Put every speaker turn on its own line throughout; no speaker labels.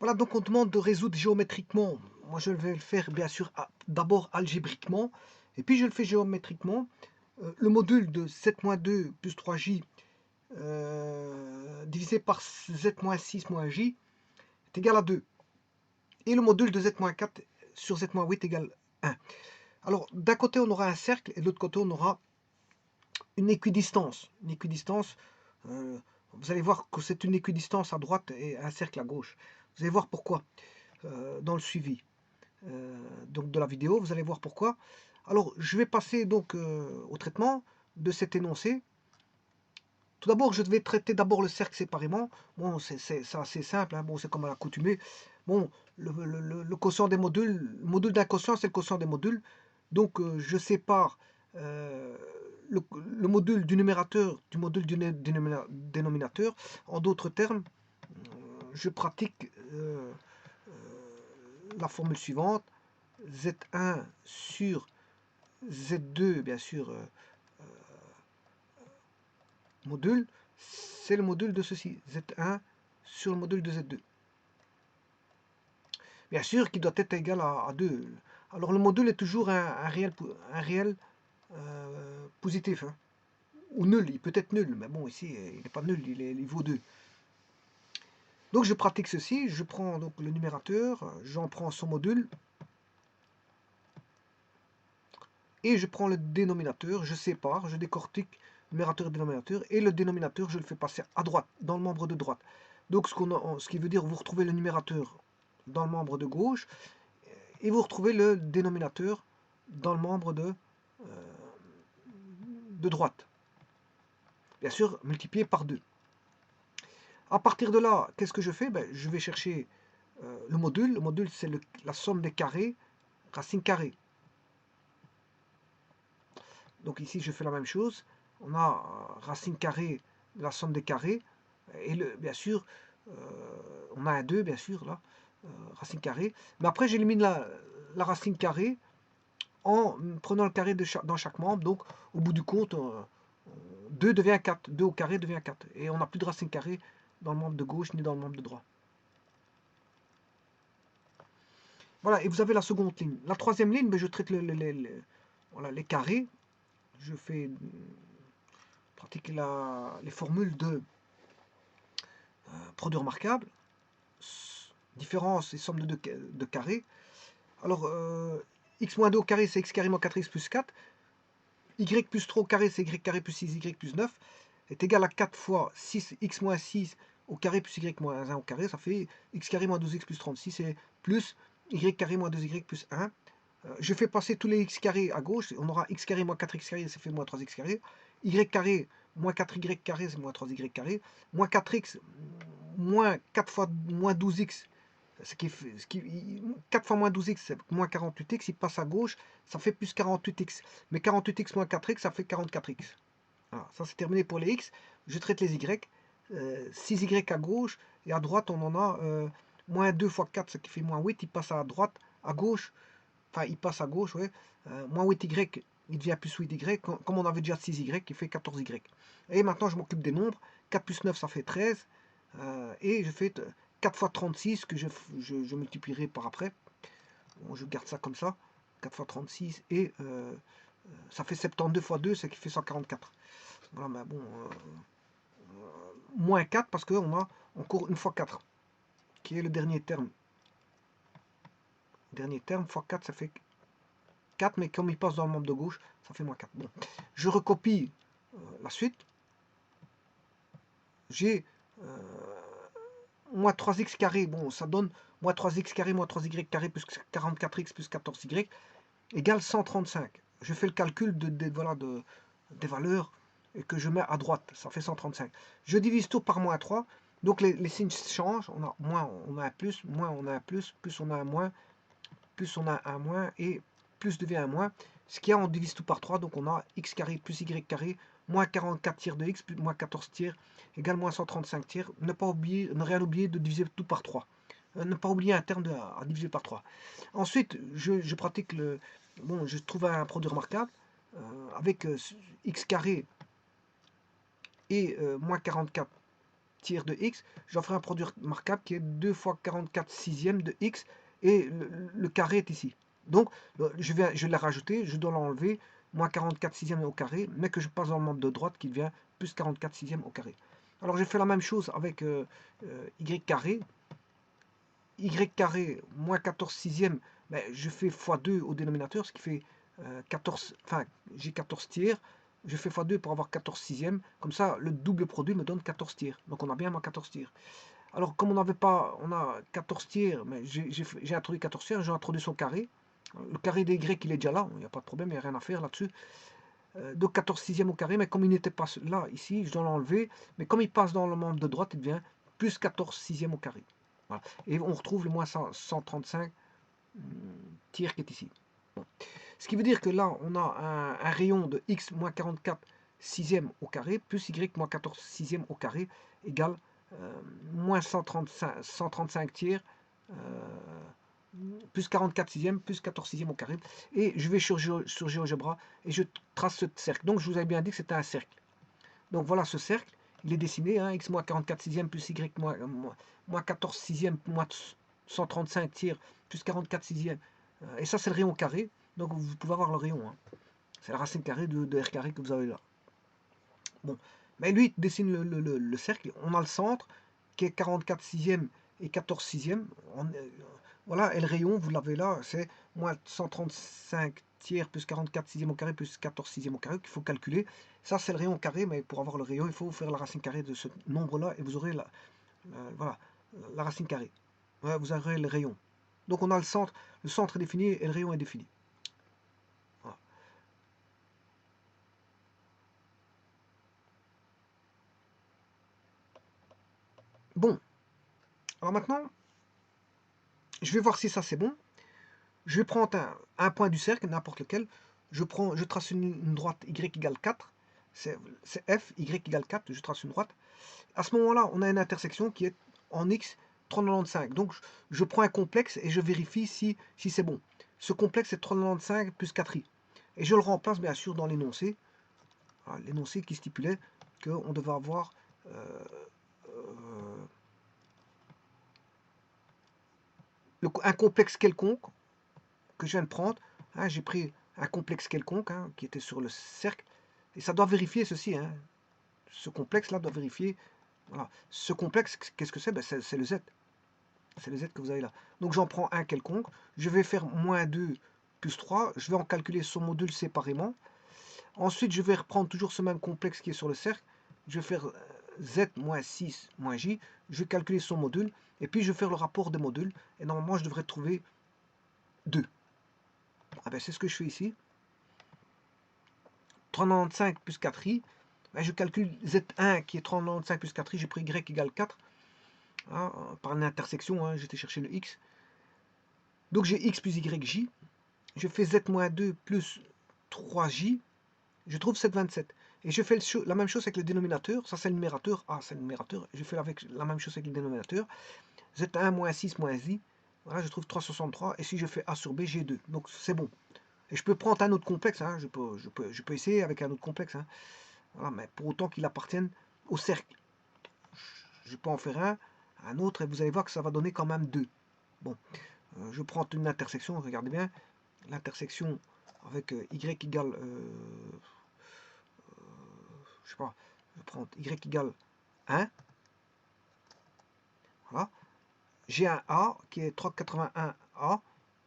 Voilà, donc on demande de résoudre géométriquement. Moi, je vais le faire bien sûr d'abord algébriquement, et puis je le fais géométriquement. Le module de 7-2 plus 3j divisé par z-6 j est égal à 2. Et le module de z-4 sur z-8 égale 1. Alors, d'un côté, on aura un cercle, et de l'autre côté, on aura une équidistance. Une équidistance, vous allez voir que c'est une équidistance à droite et un cercle à gauche. Vous allez voir pourquoi dans le suivi donc de la vidéo. Vous allez voir pourquoi. Alors, je vais passer donc au traitement de cet énoncé. Tout d'abord, je vais traiter d'abord le cercle séparément. Bon, c'est assez simple, hein. Bon, c'est comme à l'accoutumée. Bon, le quotient des modules, le module d'un quotient, c'est le quotient des modules. Donc, je sépare le module du numérateur du module du dénominateur. En d'autres termes, je pratique la formule suivante. Z1 sur Z2, bien sûr, module, c'est le module de ceci, Z1 sur le module de Z2. Bien sûr, qui doit être égal à 2. Alors le module est toujours un réel positif, hein, ou nul, il peut être nul, mais bon, ici, il n'est pas nul, il vaut 2. Donc je pratique ceci, je prends donc le numérateur, j'en prends son module, et je prends le dénominateur, je sépare, je décortique numérateur et dénominateur, et le dénominateur, je le fais passer à droite, dans le membre de droite. Donc ce qui veut dire, vous retrouvez le numérateur dans le membre de gauche, et vous retrouvez le dénominateur dans le membre de droite. Bien sûr, multiplié par 2. À partir de là, qu'est-ce que je fais? Je vais chercher le module. Le module, c'est la somme des carrés, racine carrée. Donc ici, je fais la même chose. On a racine carrée de la somme des carrés. Et bien sûr, on a un 2, bien sûr, là, racine carrée. Mais après, j'élimine la racine carrée en prenant le carré dans chaque membre. Donc, au bout du compte, 2 devient 4. 2 au carré devient 4. Et on n'a plus de racine carrée dans le membre de gauche ni dans le membre de droite. Voilà, et vous avez la seconde ligne. La troisième ligne, je traite voilà, les carrés. Je fais pratique les formules de produit remarquable, différence et somme de carrés. Alors, x-2 au carré, c'est x carré moins 4x plus 4. Y plus 3 au carré, c'est y carré plus 6y plus 9, est égal à 4 fois 6x moins 6 au carré plus y moins 1 au carré. Ça fait x carré moins 12x plus 36 et plus y carré moins 2y plus 1. Je fais passer tous les x carrés à gauche. On aura x carré moins 4x carré, ça fait moins 3x carré. Y carré moins 4y carré, c'est moins 3y carré. Moins 4x moins 4 fois moins 12x, 4 fois moins 12x, c'est moins 48x, il passe à gauche, ça fait plus 48x. Mais 48x moins 4x, ça fait 44x. Voilà, ça c'est terminé pour les x. Je traite les y. 6y à gauche, et à droite, on en a moins 2 fois 4, ce qui fait moins 8. Il passe à droite, à gauche, enfin, il passe à gauche, ouais. Moins 8y, il devient plus 8y. Comme on avait déjà 6y, il fait 14y. Et maintenant, je m'occupe des nombres. 4 plus 9, ça fait 13. Et je fais 4 fois 36 que je multiplierai par après. Bon, je garde ça comme ça. 4 fois 36 et ça fait 72 fois 2, ce qui fait 144. Voilà, mais bon, moins 4 parce qu'on a encore une fois 4, qui est le dernier terme. Dernier terme, fois 4, ça fait 4, mais comme il passe dans le membre de gauche, ça fait moins 4. Bon, je recopie la suite. J'ai moins 3x carré, bon, ça donne moins 3x carré, moins 3y carré, plus 44x, plus 14y, égale 135. Je fais le calcul des valeurs et que je mets à droite, ça fait 135. Je divise tout par moins 3, donc les signes changent, on a moins, on a un plus, moins on a un plus on a un moins, plus on a un moins, et plus devient un moins. Ce qu'il y a, on divise tout par 3, donc on a x carré plus y carré, moins 44 tiers de x, plus moins 14 tiers, égale moins 135 tiers. Ne rien oublier de diviser tout par 3. Ne pas oublier un terme à diviser par 3. Ensuite, je pratique bon, je trouve un produit remarquable avec x carré et moins 44 tiers de x, j'en ferai un produit remarquable qui est 2 fois 44 sixièmes de x, et le carré est ici. Donc, je l'ai rajouté, je dois l'enlever, moins 44 sixièmes au carré, mais que je passe dans le membre de droite qui devient plus 44 sixièmes au carré. Alors, j'ai fait la même chose avec y carré. Y carré moins 14 sixièmes, ben, je fais x2 au dénominateur, ce qui fait 14, enfin, j'ai 14 tiers. Je fais x2 pour avoir 14 sixièmes. Comme ça, le double produit me donne 14 tiers. Donc, on a bien moins 14 tiers. Alors, comme on n'avait pas, on a 14 tiers, mais j'ai introduit 14 tiers, j'ai introduit son carré. Le carré des Y, il est déjà là, il n'y a pas de problème, il n'y a rien à faire là-dessus. Donc 14 sixièmes au carré, mais comme il n'était pas là, ici, je dois l'enlever. Mais comme il passe dans le membre de droite, il devient plus 14 sixièmes au carré. Voilà. Et on retrouve le moins 135 tiers qui est ici. Bon. Ce qui veut dire que là, on a un rayon de x moins 44 sixièmes au carré, plus y moins 14 sixièmes au carré, égale moins 135 tiers, plus 44 sixièmes, plus 14 sixièmes au carré. Et je vais sur GeoGebra et je trace ce cercle. Donc, je vous avais bien dit que c'était un cercle. Donc, voilà ce cercle. Il est dessiné, hein, x moins 44 sixièmes, plus y moins 14 sixièmes, moins 135 tiers, plus 44 sixièmes. Et ça, c'est le rayon carré. Donc, vous pouvez avoir le rayon. Hein. C'est la racine carrée de r carré que vous avez là. Bon. Mais lui, il dessine le cercle. On a le centre, qui est 44 sixièmes et 14 sixièmes. Voilà, et le rayon, vous l'avez là, c'est moins 135 tiers plus 44 sixièmes au carré plus 14 sixièmes au carré qu'il faut calculer. Ça, c'est le rayon carré, mais pour avoir le rayon, il faut faire la racine carrée de ce nombre-là et vous aurez voilà, la racine carrée. Voilà, vous aurez le rayon. Donc, on a le centre est défini et le rayon est défini. Voilà. Bon, alors maintenant, je vais voir si ça c'est bon. Je vais prendre un point du cercle, n'importe lequel. Je trace une droite y égale 4. C'est f, y égale 4, je trace une droite. À ce moment-là, on a une intersection qui est en x 395. Donc, je prends un complexe et je vérifie si c'est bon. Ce complexe est 395 plus 4i. Et je le remplace bien sûr dans l'énoncé. L'énoncé qui stipulait qu'on devait avoir un complexe quelconque que je viens de prendre. Hein, j'ai pris un complexe quelconque qui était sur le cercle. Et ça doit vérifier ceci. Hein. Ce complexe-là doit vérifier. Voilà. Ce complexe, qu'est-ce que c'est? Ben, c'est le z. C'est le z que vous avez là. Donc j'en prends un quelconque. Je vais faire moins 2 plus 3. Je vais en calculer son module séparément. Ensuite, je vais reprendre toujours ce même complexe qui est sur le cercle. Je vais faire z moins 6 moins j. Je vais calculer son module. Et puis, je vais faire le rapport des modules. Et normalement, je devrais trouver 2. Ah ben, c'est ce que je fais ici. 395 plus 4i. Ben, je calcule z1 qui est 395 plus 4i. J'ai pris y égale 4. Hein, par une intersection, hein, j'étais chercher le x. Donc j'ai x plus yj. Je fais z-2 plus 3j. Je trouve 727. Et je fais la même chose avec le dénominateur. Ça, c'est le numérateur. Ah, c'est le numérateur. Je fais avec la même chose avec le dénominateur. Z1 moins 6 moins i. Voilà, je trouve 363. Et si je fais a sur b, j'ai 2. Donc c'est bon. Et je peux prendre un autre complexe. Hein. Je peux essayer avec un autre complexe. Hein. Voilà, mais pour autant qu'il appartienne au cercle. Je peux en faire un autre. Et vous allez voir que ça va donner quand même 2. Bon. Je prends une intersection. Regardez bien. L'intersection avec y égale... je sais pas, je vais prendre y égale 1. Voilà. J'ai un A qui est 381A.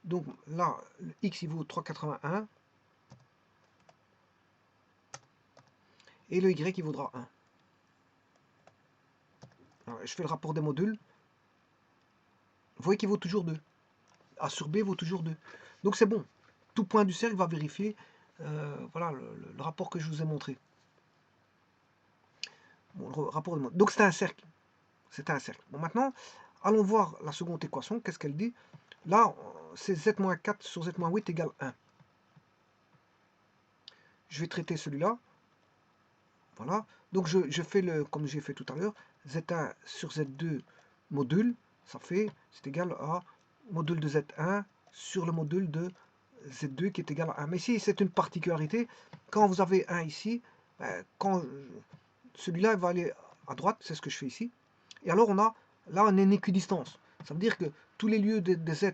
Donc là, le X il vaut 381. Et le Y il vaudra 1. Alors, je fais le rapport des modules. Vous voyez qu'il vaut toujours 2. A sur B vaut toujours 2. Donc c'est bon. Tout point du cercle va vérifier voilà, le rapport que je vous ai montré. Bon, le rapport des modules. Donc c'est un cercle. C'est un cercle. Bon, maintenant, allons voir la seconde équation. Qu'est-ce qu'elle dit? Là, c'est z-4 sur z-8 égale 1. Je vais traiter celui-là. Voilà. Donc, je fais comme j'ai fait tout à l'heure, z1 sur z2 module. Ça fait, c'est égal à module de z1 sur le module de z2 qui est égal à 1. Mais ici, c'est une particularité. Quand vous avez 1 ici, quand celui-là va aller à droite, c'est ce que je fais ici. Et alors là on a une équidistance. Ça veut dire que tous les lieux de Z,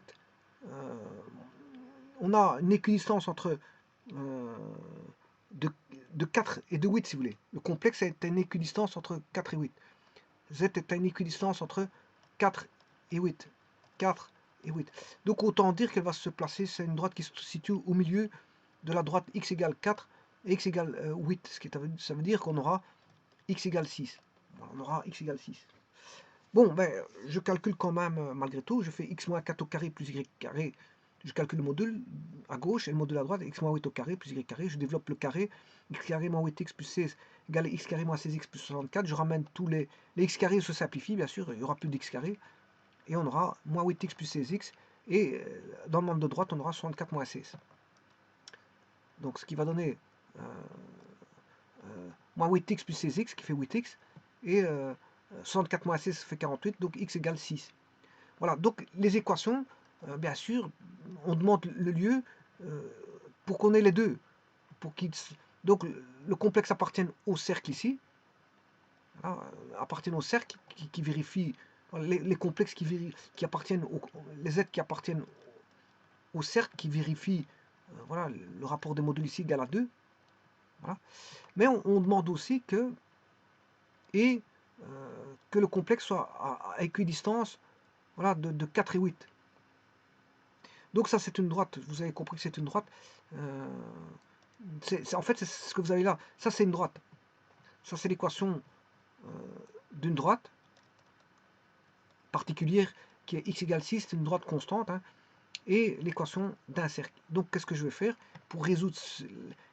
on a une équidistance entre de, de 4 et de 8 si vous voulez. Le complexe est une équidistance entre 4 et 8. Z est une équidistance entre 4 et 8. 4 et 8. Donc autant dire qu'elle va se placer, c'est une droite qui se situe au milieu de la droite x égale 4 et x égale 8. Ça veut dire qu'on aura x égale 6. On aura x égale 6. Bon, ben, je calcule quand même malgré tout. Je fais x moins 4 au carré plus y carré. Je calcule le module à gauche et le module à droite, x moins 8 au carré plus y carré. Je développe le carré, x carré moins 8x plus 16 égale x carré moins 16x plus 64. Je ramène tous les x carrés se simplifient, bien sûr, il n'y aura plus d'x carré. Et on aura moins 8x plus 16x. Et dans le monde de droite, on aura 64 moins 16. Donc ce qui va donner moins 8x plus 16x, qui fait 8x. Et 64 moins 16 fait 48, donc x égale 6. Voilà, donc les équations, bien sûr, on demande le lieu pour qu'on ait les deux. Donc le complexe appartienne au cercle ici, voilà, appartiennent au cercle qui vérifie, les complexes qui appartiennent, les Z qui appartiennent au cercle qui vérifie, voilà, le rapport des modules ici égale à 2. Voilà. Mais on demande aussi que, que le complexe soit à équidistance, voilà, de 4 et 8. Donc ça c'est une droite, vous avez compris que c'est une droite. En fait c'est ce que vous avez là, ça c'est une droite. Ça c'est l'équation d'une droite particulière qui est x égale 6, c'est une droite constante, hein, et l'équation d'un cercle. Donc qu'est-ce que je vais faire pour résoudre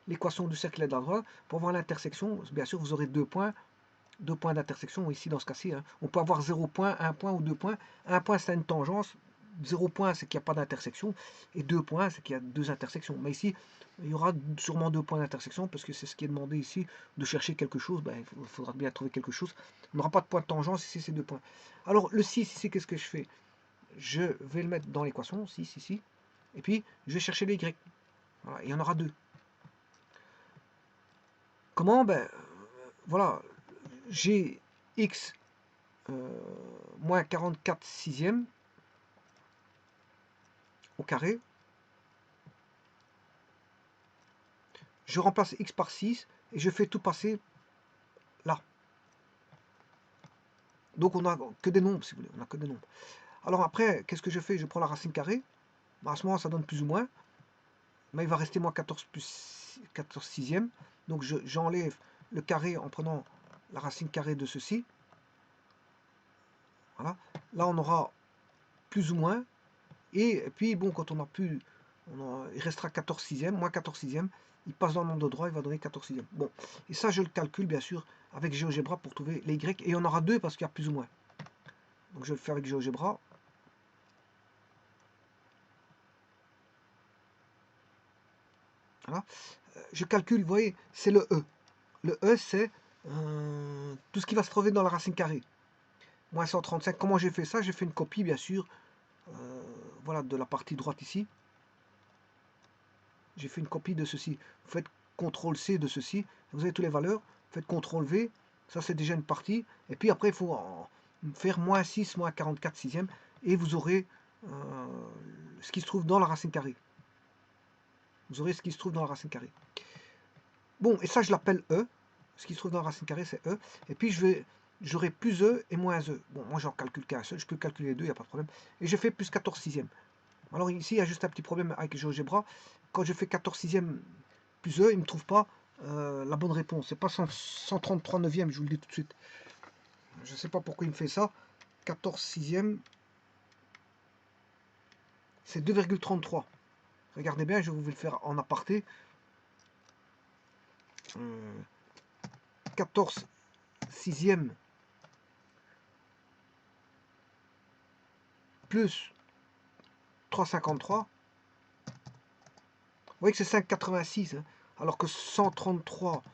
l'équation du cercle et de la droite? Pour avoir l'intersection, bien sûr vous aurez deux points d'intersection ici dans ce cas-ci. Hein. On peut avoir 0 point, 1 point ou 2 points. 1 point c'est une tangence, 0 point c'est qu'il n'y a pas d'intersection, et 2 points c'est qu'il y a deux intersections. Mais ici, il y aura sûrement 2 points d'intersection, parce que c'est ce qui est demandé ici, de chercher quelque chose, ben, il faudra bien trouver quelque chose. On n'aura pas de point de tangence ici, c'est 2 points. Alors le 6 ici, qu'est-ce que je fais? Je vais le mettre dans l'équation, 6 ici, et puis je vais chercher les y. Voilà, il y en aura 2. Comment? Ben, voilà, j'ai x moins 44 sixième au carré. Je remplace x par 6 et je fais tout passer là. Donc on n'a que des nombres, si vous voulez, on n'a que des nombres. Alors après, qu'est-ce que je fais? Je prends la racine carrée. À ce moment, ça donne plus ou moins. Mais il va rester moins 14 plus 14 sixième. Donc j'enlève le carré en prenant la racine carrée de ceci. Voilà. Là, on aura plus ou moins. Et puis, bon, quand on n'a plus, il restera 14 sixième, moins 14 sixième. Il passe dans le nombre de droit, il va donner 14 sixième. Bon, et ça, je le calcule, bien sûr, avec GeoGebra pour trouver les Y. Et il y en aura deux parce qu'il y a plus ou moins. Donc, je vais le faire avec GeoGebra. Voilà. Je calcule, vous voyez, c'est le E. Le E, c'est tout ce qui va se trouver dans la racine carrée. Moins 135. Comment j'ai fait ça? J'ai fait une copie, bien sûr, voilà, de la partie droite ici. J'ai fait une copie de ceci. Vous faites CTRL-C de ceci. Vous avez toutes les valeurs. Vous faites CTRL-V. Ça, c'est déjà une partie. Et puis après, il faut faire moins 6, moins 44 sixième. Et vous aurez ce qui se trouve dans la racine carrée. Vous aurez ce qui se trouve dans la racine carrée. Bon, et ça, je l'appelle E. Ce qui se trouve dans la racine carrée, c'est E. Et puis, j'aurai plus E et moins E. Bon, moi, j'en calcule qu'un seul. Je peux calculer les deux, il n'y a pas de problème. Et je fais plus 14 sixième. Alors ici, il y a juste un petit problème avec GeoGebra. Quand je fais 14 sixième plus E, il ne me trouve pas la bonne réponse. C'est pas 133 neuvième, je vous le dis tout de suite. Je ne sais pas pourquoi il me fait ça. 14 sixième, c'est 2,33. Regardez bien, je vais vous le faire en aparté. 14 sixième plus 3,53. Vous voyez que c'est 5,86. Hein, alors que 133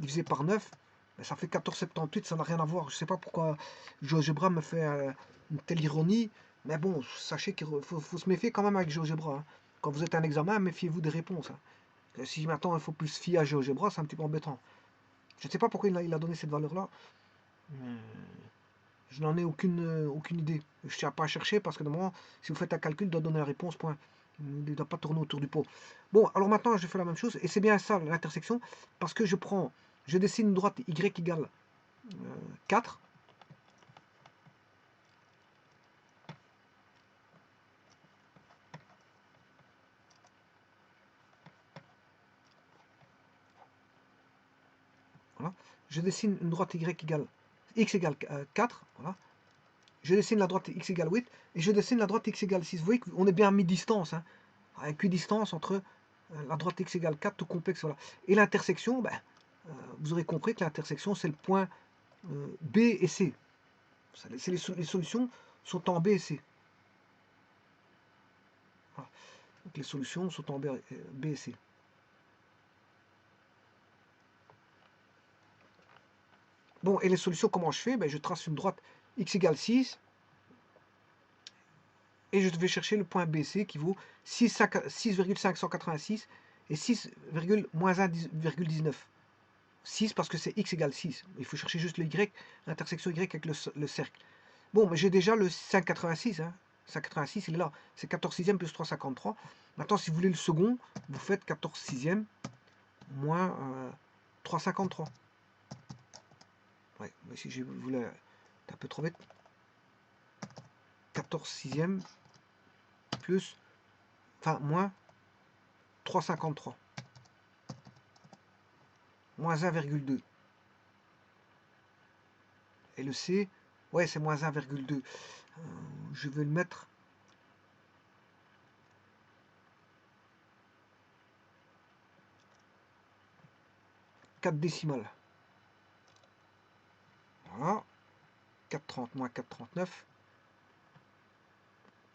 divisé par 9, ben ça fait 14,78. Ça n'a rien à voir. Je ne sais pas pourquoi GeoGebra me fait une telle ironie. Mais bon, sachez qu'il faut se méfier quand même avec GeoGebra. Hein. Quand vous êtes à un examen, méfiez-vous des réponses. Hein. Si maintenant il faut plus se fier à GeoGebra, c'est un petit peu embêtant. Je ne sais pas pourquoi il a donné cette valeur-là. Je n'en ai aucune idée. Je ne tiens pas à chercher parce que normalement, si vous faites un calcul, il doit donner la réponse, point. Il ne doit pas tourner autour du pot. Bon, alors maintenant, je fais la même chose. Et c'est bien ça, l'intersection, parce que je dessine une droite y égale 4. Voilà. Je dessine une droite x égale 4. Voilà. Je dessine la droite x égale 8 et je dessine la droite x égale 6. Vous voyez qu'on est bien à mi-distance, hein, à équidistance entre la droite x égale 4, tout complexe, voilà. Et l'intersection, ben, vous aurez compris que l'intersection, c'est le point B et C. Les solutions sont en B et C. Voilà. Donc les solutions sont en B et C. Bon, et les solutions, comment je fais? Ben, je trace une droite x égale 6 et je vais chercher le point BC qui vaut 6,586 et 6,-1,19. 6 parce que c'est x égale 6. Il faut chercher juste le y, l'intersection y avec le cercle. Bon, mais j'ai déjà le 5,86. Hein. 5,86, il est là. C'est 14 sixièmes plus 3,53. Maintenant, si vous voulez le second, vous faites 14 sixièmes moins 3,53. Ouais, mais si je voulais un peu trop vite. 14 sixièmes plus, enfin, moins 3,53. Moins 1,2. Et le C, ouais, c'est moins 1,2. Je vais le mettre 4 décimales. Voilà. 4,30 moins 4,39.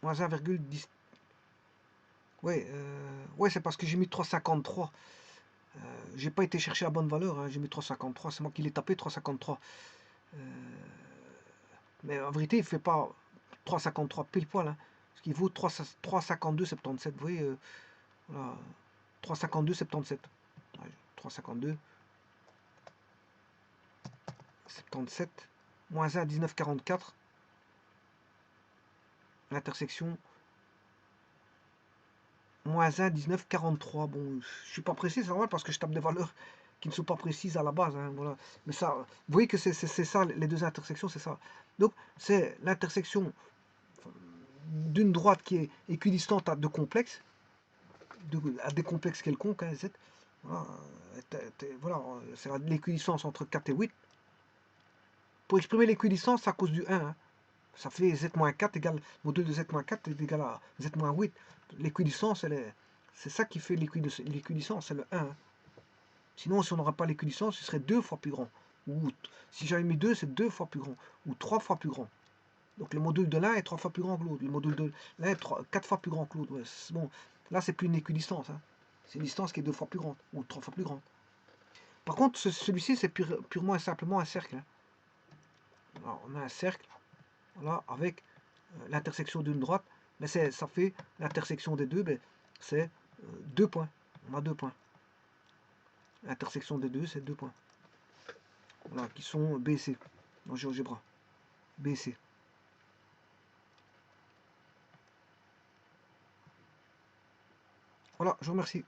Moins 1,10. Ouais, ouais, c'est parce que j'ai mis 3,53. J'ai pas été chercher la bonne valeur. Hein. J'ai mis 3,53. C'est moi qui l'ai tapé 3,53. Mais en vérité, il fait pas 3,53 pile poil. Hein, parce qu'il vaut 3,52,77. Vous voyez, voilà. 3,52,77. Ouais, 3,52. 77. Moins 1, 19,44. L'intersection. Moins 1, 19,43. Bon, je suis pas précis, c'est normal parce que je tape des valeurs qui ne sont pas précises à la base. Hein, voilà. Mais ça, vous voyez que c'est ça, les deux intersections, c'est ça. Donc, c'est l'intersection d'une droite qui est équidistante à deux complexes, à des complexes quelconques, hein, Z. Voilà, voilà, c'est l'équidistance entre 4 et 8. Pour exprimer l'équidistance, c'est à cause du 1. Hein. Ça fait z-4 égale, module de z-4 est égal à z-8. L'équidistance, c'est ça qui fait l'équidistance, c'est le 1. Hein. Sinon, si on n'aura pas l'équidistance, ce serait 2 fois plus grand. Ou si j'avais mis 2, c'est 2 fois plus grand. Ou 3 fois plus grand. Donc le module de l'un est 3 fois plus grand que l'autre. Le module de l'un est 4 fois plus grand que l'autre. Ouais, bon, là, c'est plus une équidistance. Hein. C'est une distance qui est 2 fois plus grande. Ou 3 fois plus grande. Par contre, celui-ci, c'est purement et simplement un cercle. Hein. Alors, on a un cercle. Voilà, avec l'intersection d'une droite, mais ça fait l'intersection des deux, ben, c'est 2 points. On a 2 points. L'intersection des deux, c'est 2 points. Voilà, qui sont B et C. Dans GeoGebra. B et C. Voilà, je vous remercie.